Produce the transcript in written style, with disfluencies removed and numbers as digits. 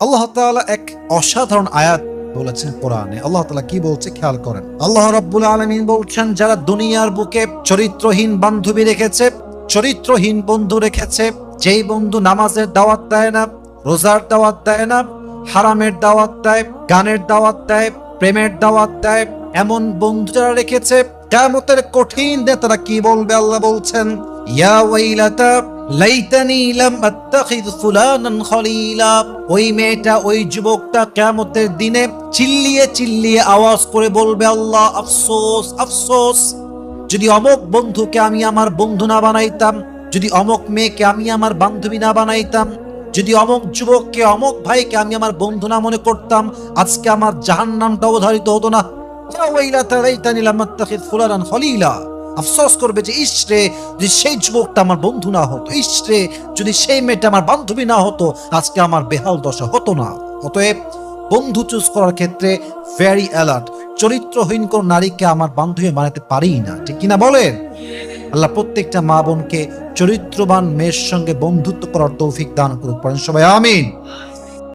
আল্লাহ তাআলা এক অসাধারণ আয়াত বলেছেন কোরআনে। আল্লাহ তাআলা কি বলছে খেয়াল করেন। আল্লাহ রাব্বুল আলামিন বলছেন, যারা দুনিয়ার বুকে চরিত্রহীন বান্ধবী রেখেছে, চরিত্রহীন বন্ধু রেখেছে, যেই বন্ধু নামাজের দাওয়াত দেয় না, রোজার দাওয়াত দেয় না, হারামের দাওয়াত দেয়, গানের দাওয়াত দেয়, প্রেমের দাওয়াত দেয়, এমন বন্ধু যারা রেখেছে, কিয়ামতের কঠিন দিনে তারা কি বলবে? আল্লাহ বলছেন, ইয়া ওয়াইলাতা লাইতানি লাম আত্তাখিয ফুলানান খলিলা। ওই মেয়েটা, ওই যুবকটা কিয়ামতের দিনে চিল্লিয়ে চিল্লিয়ে আওয়াজ করে বলবে, আল্লাহ আফসোস আফসোস, যদি অমক বন্ধুকে আমি আমার বন্ধু না বানাইতাম, যদি অমক মেয়েকে আমি আমার বান্ধবী না বানাইতাম, যদি অমক যুবককে, অমক ভাইকে আমি আমার বন্ধু না মনে করতাম, আজকে আমার জাহান্নামটা অবধারিত হতো না। ইয়া ওয়াইলাতা লাইতানি লাম আত্তাখিয ফুলানান খলিলা। আফসোস করবে যে ইসরে, যদি সেই যুবকটা আমার বন্ধু না হতো, ইসরে যদি সেই মেয়েটা আমার বান্ধবী না হতো, আজকে আমার বেহাল দশা হতো না। অতএব বন্ধু চুজ করার ক্ষেত্রে ভেরি অ্যালার্ট। চরিত্রহীন কোন নারীকে আমার বান্ধবী বানাতে পারি না, ঠিক কিনা বলেন? আল্লাহ প্রত্যেকটা মা বোনকে চরিত্রবান মেয়ের সঙ্গে বন্ধুত্ব করার তৌফিক দান করুক, পড়েন সবাই আমিন।